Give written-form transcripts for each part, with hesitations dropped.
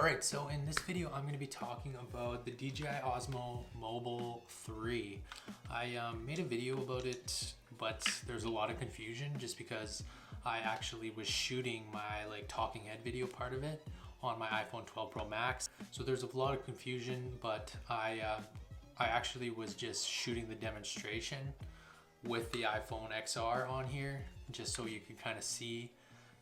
Alright, so in this video I'm going to be talking about the DJI Osmo Mobile 3. I made a video about it, but there's a lot of confusion just because I actually was shooting my talking head video part of it on my iPhone 12 Pro Max. So there's a lot of confusion, but I actually was just shooting the demonstration with the iPhone XR on here just so you could kind of see,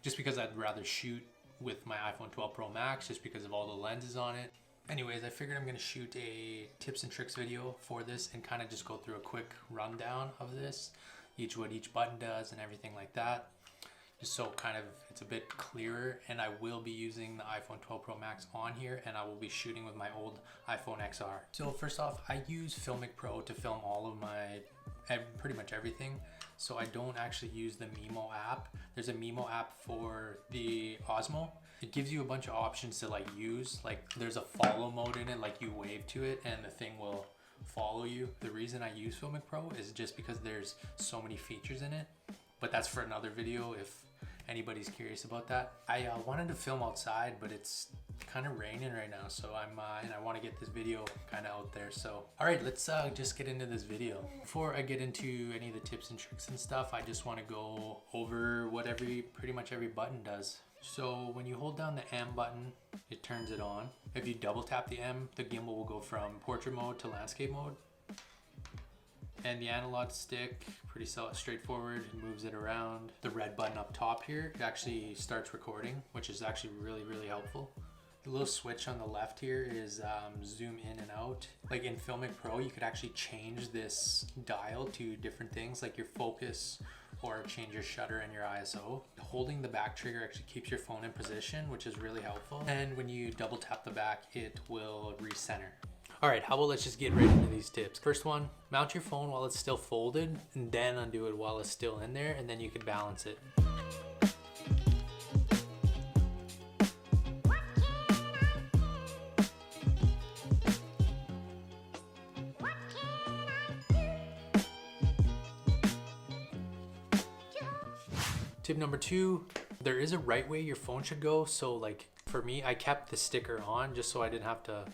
just because I'd rather shoot with my iPhone 12 Pro Max just because of all the lenses on it. Anyways, I figured I'm going to shoot a tips and tricks video for this and kind of just go through a quick rundown of this, what each button does and everything like that, just so kind of it's a bit clearer. And I will be using the iPhone 12 Pro Max on here, and I will be shooting with my old iPhone XR. So first off, I use VideoMicro Pro to film all of my pretty much everything. So I don't actually use the Mimo app. There's a Mimo app for the Osmo. It gives you a bunch of options to use. There's a follow mode in it, you wave to it and the thing will follow you. The reason I use VideoMicro Pro is just because there's so many features in it, but that's for another video if anybody's curious about that. I wanted to film outside, but it's kind of raining right now, so and I want to get this video kind of out there. So all right, let's just get into this video. Before I get into any of the tips and tricks and stuff, I just want to go over what pretty much every button does. So when you hold down the M button, it turns it on. If you double tap the M, the gimbal will go from portrait mode to landscape mode. And the analog stick, pretty straightforward, moves it around. The red button up top here actually starts recording, which is actually really helpful. The little switch on the left here is zoom in and out. In VideoMicro Pro, you could actually change this dial to different things like your focus or change your shutter and your ISO. Holding the back trigger actually keeps your phone in position, which is really helpful. And when you double tap the back, it will recenter. All right, how about let's just get right into these tips. First one, mount your phone while it's still folded and then undo it while it's still in there, and then you can balance it. Tip number 2, there is a right way your phone should go. So for me, I kept the sticker on just so I didn't have to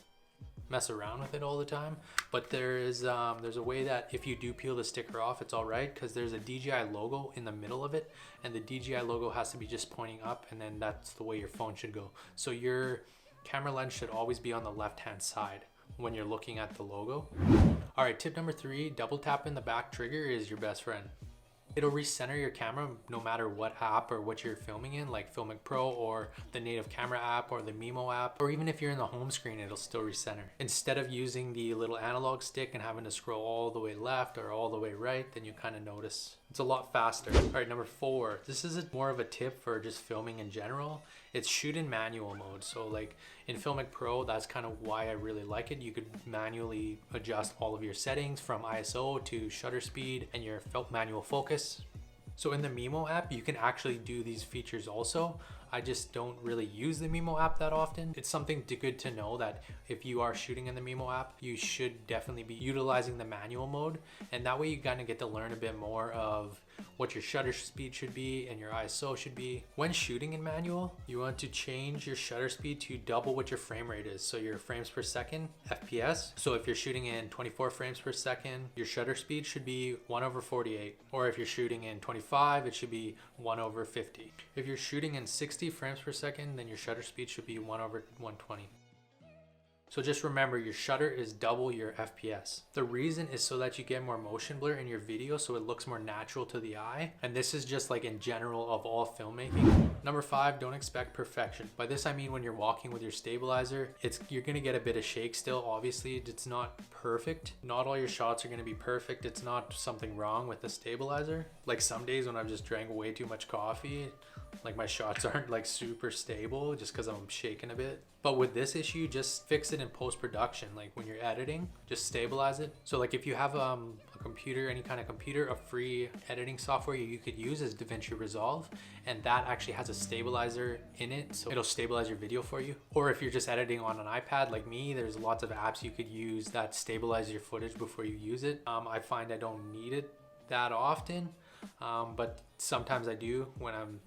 mess around with it all the time. But there's a way that if you do peel the sticker off, it's all right, because there's a DJI logo in the middle of it, and the DJI logo has to be just pointing up, and then that's the way your phone should go. So your camera lens should always be on the left-hand side when you're looking at the logo. All right, tip number 3, double tapping the back trigger is your best friend. It'll recenter your camera no matter what app or what you're filming in, like VideoMicro Pro or the native camera app or the Mimo app, or even if you're in the home screen, it'll still recenter. Instead of using the little analog stick and having to scroll all the way left or all the way right, then you kind of notice it's a lot faster. All right, number 4, this is more of a tip for just filming in general. It's shoot in manual mode. So in VideoMicro Pro, that's kind of why I really like it. You could manually adjust all of your settings from ISO to shutter speed and your manual focus. So in the Mimo app, you can actually do these features also. I just don't really use the Mimo app that often. It's something good to know that if you are shooting in the Mimo app, you should definitely be utilizing the manual mode. And that way you kind of get to learn a bit more of what your shutter speed should be and your ISO should be. When shooting in manual, you want to change your shutter speed to double what your frame rate is. So your frames per second, FPS. So if you're shooting in 24 frames per second, your shutter speed should be 1/48. Or if you're shooting in 25, it should be 1/50. If you're shooting in 60 frames per second, then your shutter speed should be 1/120. So just remember, your shutter is double your FPS. The reason is so that you get more motion blur in your video, so it looks more natural to the eye. And this is just in general of all filmmaking. Number 5, don't expect perfection. By this I mean when you're walking with your stabilizer, you're gonna get a bit of shake still. Obviously, it's not perfect. Not all your shots are gonna be perfect. It's not something wrong with the stabilizer. Some days when I've just drank way too much coffee, my shots aren't super stable just because I'm shaking a bit. But with this issue, just fix it in post-production. When you're editing, just stabilize it. So if you have a computer, any kind of computer, a free editing software you could use is DaVinci Resolve, and that actually has a stabilizer in it, so it'll stabilize your video for you. Or if you're just editing on an iPad like me, there's lots of apps you could use that stabilize your footage before you use it. I find I don't need it that often, but sometimes I do when I'm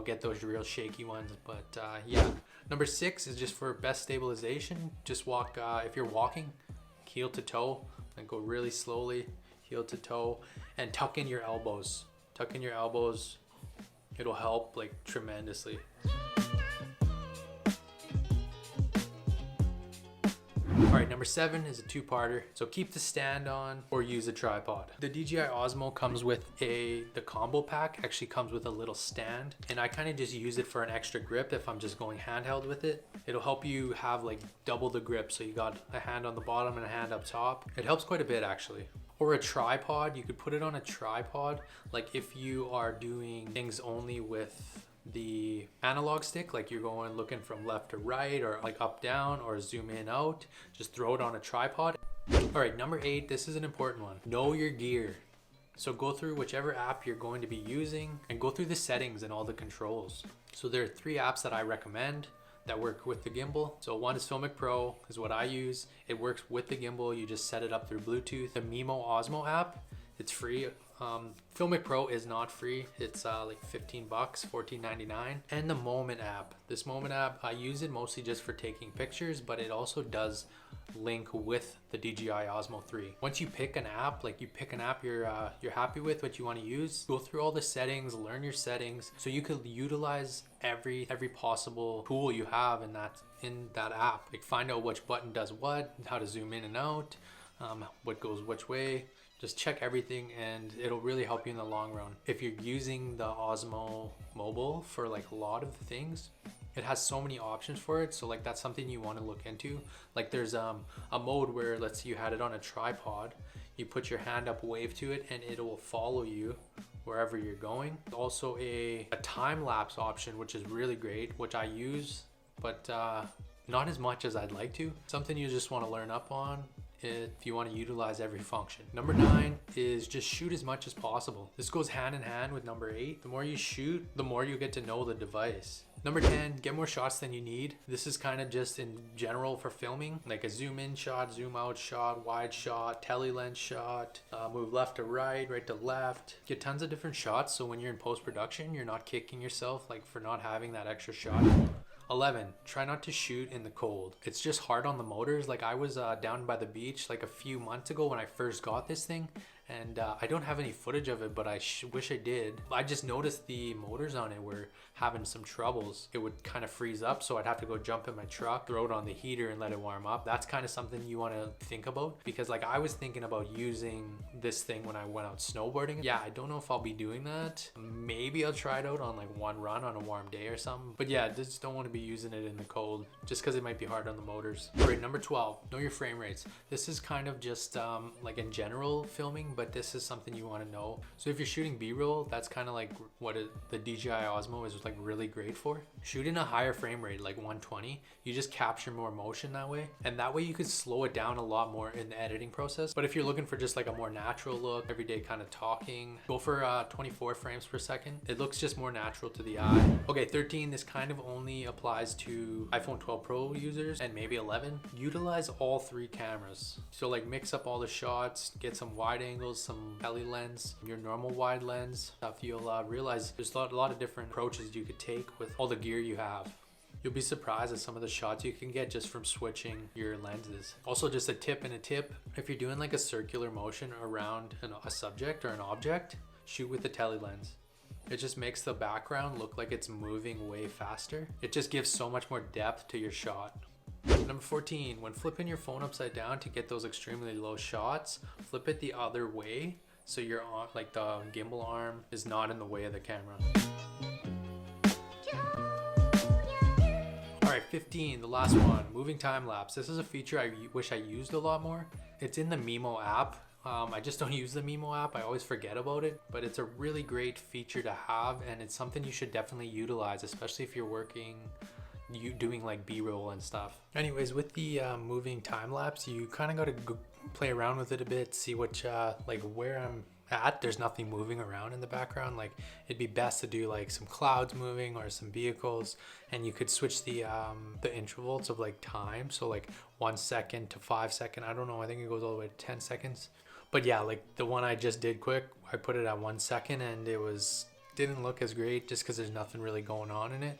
get those real shaky ones. But yeah, Number 6 is just for best stabilization. Just walk, if you're walking, heel to toe, and go really slowly, heel to toe, and tuck in your elbows. Tuck in your elbows. It'll help like tremendously. All right, number 7 is a two-parter. So keep the stand on or use a tripod. The DJI Osmo comes with the combo pack, actually comes with a little stand, and I kind of just use it for an extra grip if I'm just going handheld with it. It'll help you have like double the grip, so you got a hand on the bottom and a hand up top. It helps quite a bit actually. Or a tripod, you could put it on a tripod, like if you are doing things only with the analog stick, like you're going looking from left to right or like up down or zoom in out, just throw it on a tripod. All right, number 8, this is an important one. Know your gear. So go through whichever app you're going to be using and go through the settings and all the controls. So there are 3 apps that I recommend that work with the gimbal. So one is VideoMicro Pro is what I use. It works with the gimbal. You just set it up through Bluetooth. The Mimo Osmo app, it's free. VideoMicro Pro is not free. It's like $15, $14.99. And the Moment app. This Moment app, I use it mostly just for taking pictures, but it also does link with the DJI Osmo 3. Once you pick an app, like you pick an app you're happy with, what you want to use, go through all the settings, learn your settings, so you could utilize every possible tool you have in that app. Like find out which button does what, how to zoom in and out, what goes which way. Just check everything and it'll really help you in the long run. If you're using the Osmo Mobile for like a lot of the things, it has so many options for it. So like that's something you want to look into. Like there's a mode where, let's say you had it on a tripod, you put your hand up, wave to it, and it will follow you wherever you're going. Also a time lapse option, which is really great, which I use, but not as much as I'd like to. Something you just want to learn up on if you want to utilize every function. Number 9 is just shoot as much as possible. This goes hand in hand with number 8. The more you shoot, the more you get to know the device. Number 10, get more shots than you need. This is kind of just in general for filming, like a zoom in shot, zoom out shot, wide shot, tele lens shot, move left to right, right to left. Get tons of different shots, so when you're in post-production, you're not kicking yourself like for not having that extra shot. 11, try not to shoot in the cold. It's just hard on the motors. Like I was down by the beach like a few months ago when I first got this thing, and I don't have any footage of it, but I wish I did. I just noticed the motors on it were having some troubles. It would kind of freeze up, so I'd have to go jump in my truck, throw it on the heater and let it warm up. That's kind of something you want to think about, because like I was thinking about using this thing when I went out snowboarding. Yeah, I don't know if I'll be doing that. Maybe I'll try it out on like one run on a warm day or something. But yeah, just don't want to be using it in the cold, just because it might be hard on the motors. All right, number 12, know your frame rates. This is kind of just like in general filming, but this is something you want to know. So if you're shooting B-roll, that's kind of like what the DJI Osmo is like really great for. Shoot in a higher frame rate, like 120. You just capture more motion that way, and that way you could slow it down a lot more in the editing process. But if you're looking for just like a more natural look, everyday kind of talking, go for 24 frames per second. It looks just more natural to the eye. Okay, 13, this kind of only applies to iPhone 12 Pro users and maybe 11. Utilize all 3 cameras. So like mix up all the shots, get some wide angles, some tele lens, your normal wide lens stuff. You'll realize there's a lot of different approaches you could take with all the gear you have. You'll be surprised at some of the shots you can get just from switching your lenses. Also, just a tip, if you're doing like a circular motion around a subject or an object, shoot with the tele lens. It just makes the background look like it's moving way faster. It just gives so much more depth to your shot. Number 14, when flipping your phone upside down to get those extremely low shots, flip it the other way so you're on, like the gimbal arm is not in the way of the camera. Alright, 15, the last one, moving time lapse. This is a feature I wish I used a lot more. It's in the Mimo app. I just don't use the Mimo app. I always forget about it, but it's a really great feature to have, and it's something you should definitely utilize, especially if you're doing like B-roll and stuff. Anyways, with the moving time lapse, you kind of got to play around with it a bit, see what like where I'm at. There's nothing moving around in the background. Like it'd be best to do like some clouds moving or some vehicles, and you could switch the intervals of like time. So like 1 second to 5 seconds. I don't know. I think it goes all the way to 10 seconds. But yeah, like the one I just did quick, I put it at 1 second, and it didn't look as great just because there's nothing really going on in it.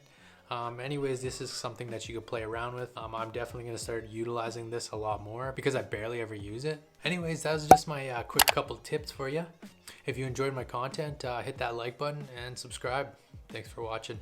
Anyways, this is something that you could play around with. I'm definitely going to start utilizing this a lot more because I barely ever use it. Anyways, that was just my quick couple tips for you. If you enjoyed my content, hit that like button and subscribe. Thanks for watching.